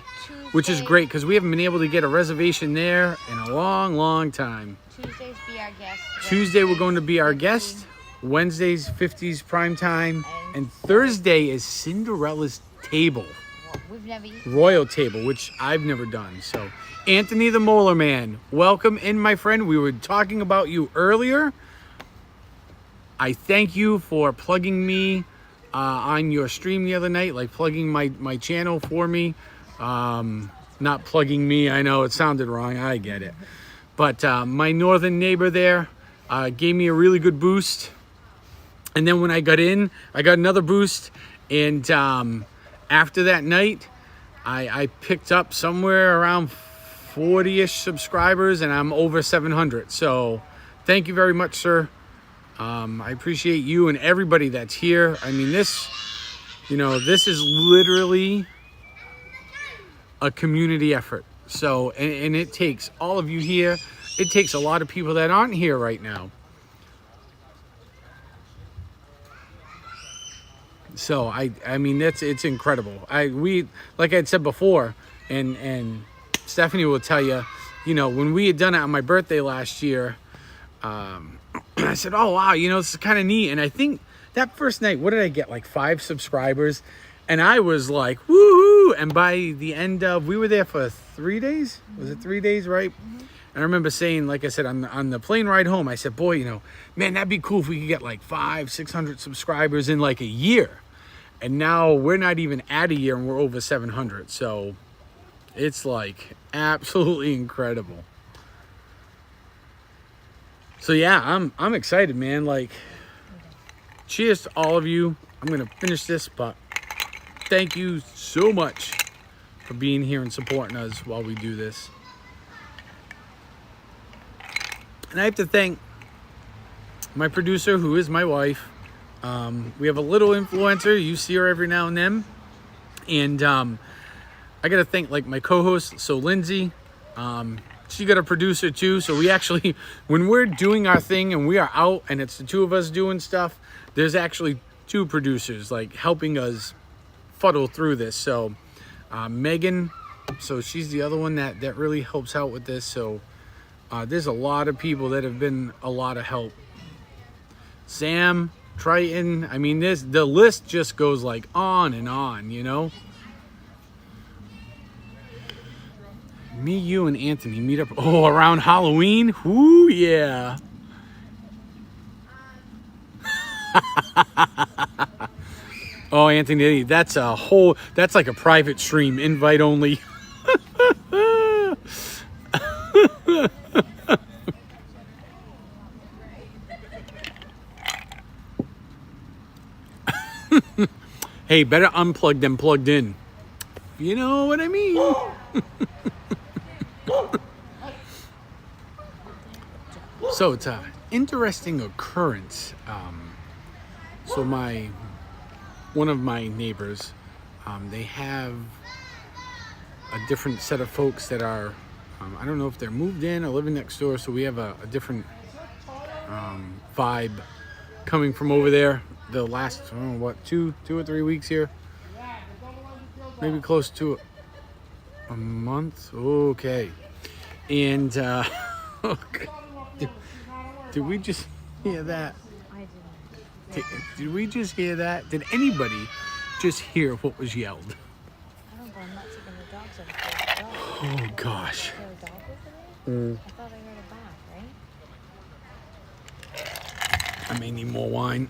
which is great because we haven't been able to get a reservation there in a long time. Tuesdays be our guest. Tuesday, we're going to be our guest. Wednesday's 50's Primetime. And Thursday is Cinderella's Table. We've never eaten. Royal Table, which I've never done. So, Anthony the Molar Man, welcome in, my friend. We were talking about you earlier. I thank you for plugging me on your stream the other night, like plugging my channel for me. Not plugging me, I know it sounded wrong, I get it. But my northern neighbor there gave me a really good boost. And then when I got in, I got another boost. And after that night, I picked up somewhere around 40-ish subscribers, and I'm over 700. So thank you very much, sir. I appreciate you and everybody that's here. I mean, this is literally a community effort. So, and it takes all of you here. It takes a lot of people that aren't here right now. So I mean, it's incredible. We like I said before, and Stephanie will tell you, when we had done it on my birthday last year, I said, oh wow, this is kind of neat. And I think that first night, what did I get? Like 5 subscribers, and I was like, woohoo! And by the end of, we were there for 3 days. Was it 3 days, right? Mm-hmm. And I remember saying, like I said, on the plane ride home, I said, boy, man, that'd be cool if we could get like 500-600 subscribers in like a year. And now we're not even at a year and we're over 700. So it's like absolutely incredible. So yeah, I'm excited, man. Like, cheers to all of you. I'm gonna finish this, but thank you so much for being here and supporting us while we do this. And I have to thank my producer, who is my wife. We have a little influencer. You see her every now and then. And I got to thank like my co-host, so Lindsay. She got a producer too. So we actually, when we're doing our thing and we are out and it's the two of us doing stuff, there's actually 2 producers like helping us fuddle through this. So Megan, so she's the other one that really helps out with this. So there's a lot of people that have been a lot of help. Sam, Triton, I mean, the list just goes like on and on, Me, you, and Anthony meet up around Halloween. Ooh, yeah. Oh, Anthony, that's like a private stream, invite only. Hey, better unplugged than plugged in. You know what I mean? So it's an interesting occurrence. So one of my neighbors, they have a different set of folks that are, I don't know if they're moved in or living next door. So we have a different vibe coming from over there. The last, 2 or 3 weeks here, maybe close to a month. Okay. And did we just hear that? I didn't. Did we just hear that? Did anybody just hear what was yelled? I don't go nuts when the dogs are there. Oh gosh. Is there a dog over there? I thought I heard a bark, right? I may need more wine.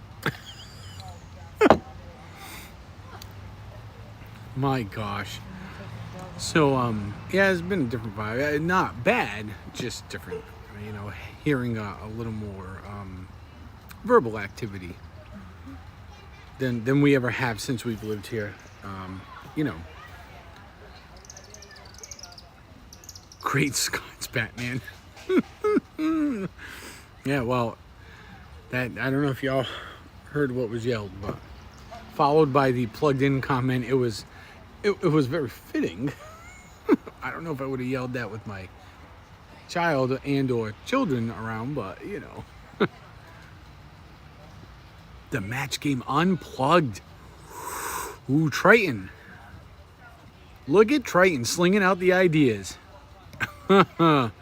My gosh. So yeah, it's been a different vibe. Not bad, just different. you know, hearing a little more verbal activity than we ever have since we've lived here. You know, great Scots, Batman. Yeah, well, that I don't know if y'all heard what was yelled, but followed by the plugged-in comment. It was very fitting. I don't know if I would have yelled that with my child and or children around, but you know. The match game unplugged. Ooh, Triton. Look at Triton slinging out the ideas. And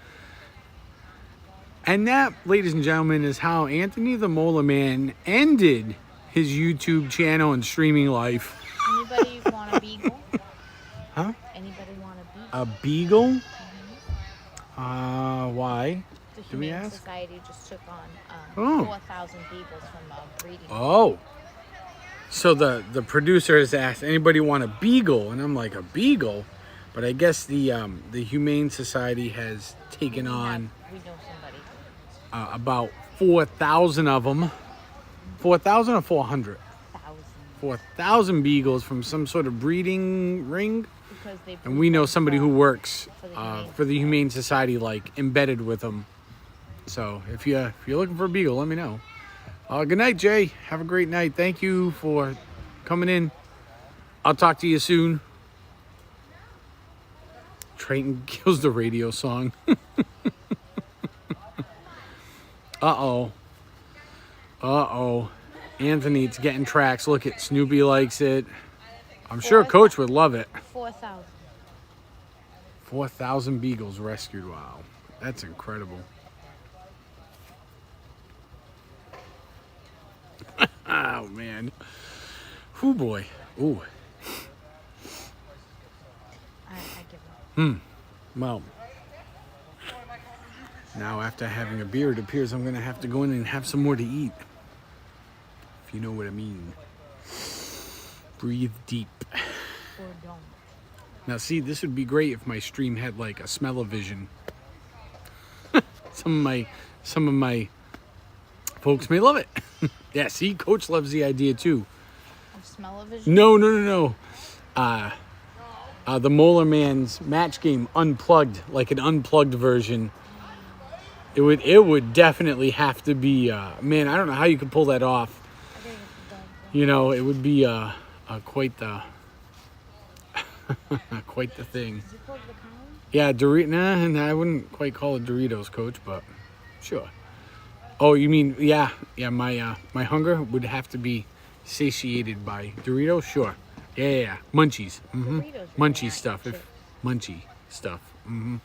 that, ladies and gentlemen, is how Anthony the Molar Man ended his YouTube channel and streaming life. Anybody want a beagle? Huh? Anybody want a beagle? A beagle? Why? The Do we Humane ask? Society just took on Oh. 4,000 beagles from a breeding. Oh. So the producer has asked, anybody want a beagle? And I'm like, a beagle? But I guess the Humane Society has taken on We know somebody. about 4,000 of them. 4,000 or 400? 1,000. 4,000 beagles from some sort of breeding ring. Because they And we know somebody who works for the Humane Society, like embedded with them. So if you're looking for a beagle, let me know. Good night, Jay. Have a great night. Thank you for coming in. I'll talk to you soon. Triton kills the radio song. Uh-oh. Uh-oh. Anthony, it's getting tracks. Look at Snoopy likes it. I'm sure Coach would love it. 4,000. 4,000 beagles rescued. Wow. That's incredible. Oh, man. Ooh, boy. Ooh. I give up. Well, now after having a beer, it appears I'm going to have to go in and have some more to eat. If you know what I mean. Breathe deep. Or don't. Now, see, this would be great if my stream had like a smell-o-vision. Some of my folks may love it. Yeah, see, Coach loves the idea too. Of smell-o-vision? No. The Molar Man's match game unplugged, like an unplugged version. It would definitely have to be. Man, I don't know how you could pull that off. I gotta get the dog. You know, it would be quite the quite the thing. Does it plug the cow? Yeah, and I wouldn't quite call it Doritos, Coach, but sure. Oh, you mean yeah? My hunger would have to be satiated by Doritos, sure. Yeah. Munchies. Mm-hmm. Doritos are Munchy not stuff. chips. Munchy stuff. Mm-hmm.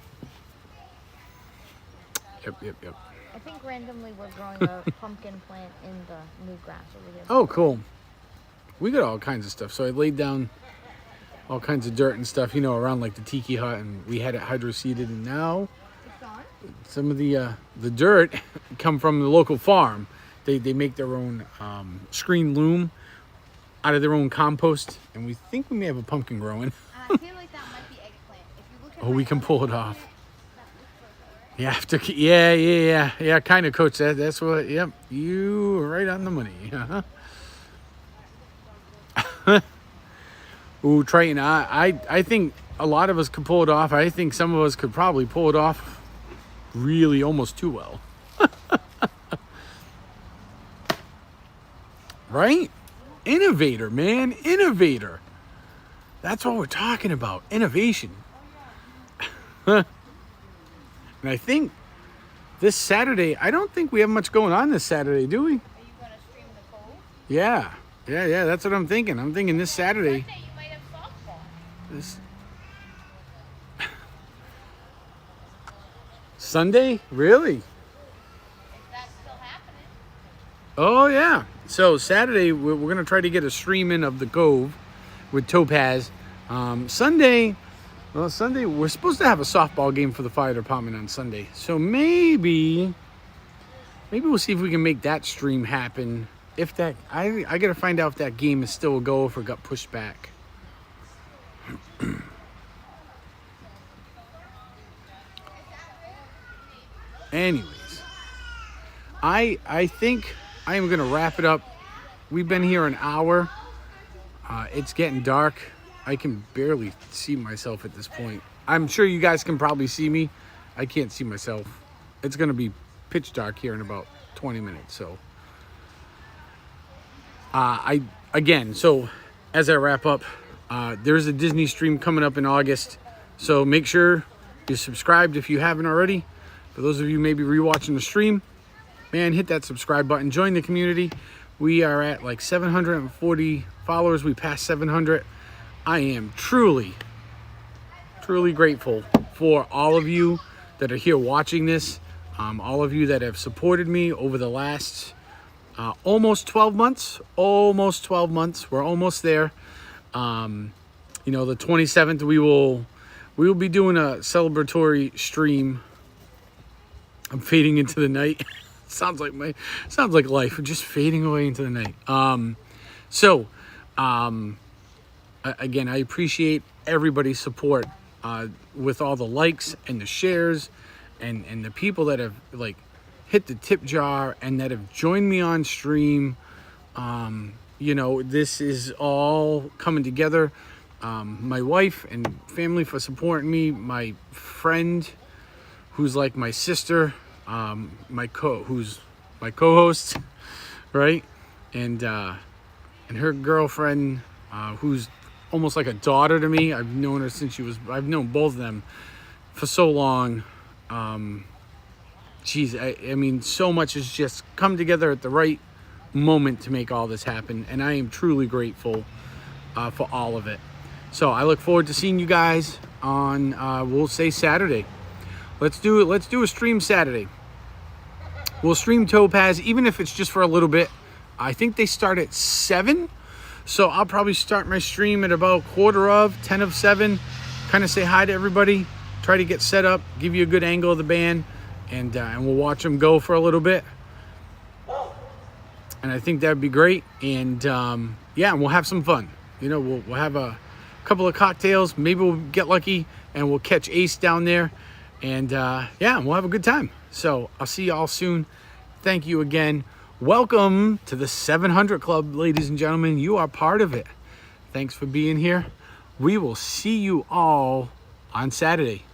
Yep. I think randomly we're growing a pumpkin plant in the new grass over there. Oh, cool. We got all kinds of stuff. So I laid down all kinds of dirt and stuff, you know, around like the tiki hut, and we had it hydro-seeded, and now It's gone? some of the dirt come from the local farm. They make their own screen loom out of their own compost, and we think we may have a pumpkin growing. I feel like that might be eggplant. If you look at Oh, we can pull it off. that looks like Yeah, kind of, Coach. That's what. Yep, you were right on the money. Uh-huh. Ooh, Triton. I think a lot of us could pull it off. I think some of us could probably pull it off really almost too well. Right? Innovator, man. Innovator. That's what we're talking about. Innovation. And I think this Saturday, I don't think we have much going on this Saturday, do we? Are you going to stream the Cove? Yeah. That's what I'm thinking. I'm thinking this Saturday. Sunday you might have softball. This Sunday? Really? Is that still happening? Oh, yeah. So Saturday, we're going to try to get a stream in of the Cove with Topaz. Sunday, we're supposed to have a softball game for the fire department on Sunday. So maybe we'll see if we can make that stream happen. If that, I got to find out if that game is still a go, if it got pushed back. anyways, I think I am gonna wrap it up. We've been here an hour. It's getting dark. I can barely see myself at this point. I'm sure you guys can probably see me. I can't see myself. It's gonna be pitch dark here in about 20 minutes. So, so as I wrap up, there's a Disney stream coming up in August. So make sure you're subscribed if you haven't already. For those of you maybe rewatching the stream, man, hit that subscribe button. Join the community. We are at like 740 followers. We passed 700. I am truly grateful for all of you that are here watching this. All of you that have supported me over the last almost 12 months. Almost 12 months. We're almost there. You know, the 27th we will be doing a celebratory stream. I'm fading into the night. sounds like life. We're just fading away into the night. Again, I appreciate everybody's support with all the likes and the shares and the people that have like hit the tip jar and that have joined me on stream. You know, this is all coming together. My wife and family for supporting me. My friend, who's like my sister, who's my co-host, right? And her girlfriend, who's almost like a daughter to me. I've known her since I've known both of them for so long. Geez, I mean, so much has just come together at the right moment to make all this happen, and I am truly grateful for all of it. So I look forward to seeing you guys on we'll say Saturday. Let's do a stream Saturday. We'll stream Topaz, even if it's just for a little bit. I think they start at 7, so I'll probably start my stream at about 10 of 7. Kind of say hi to everybody, try to get set up, give you a good angle of the band, and we'll watch them go for a little bit. And I think that'd be great. And yeah, we'll have some fun. You know, we'll have a couple of cocktails. Maybe we'll get lucky and we'll catch Ace down there. And yeah, we'll have a good time. So I'll see y'all soon. Thank you again. Welcome to the 700 Club, ladies and gentlemen. You are part of it. Thanks for being here. We will see you all on Saturday.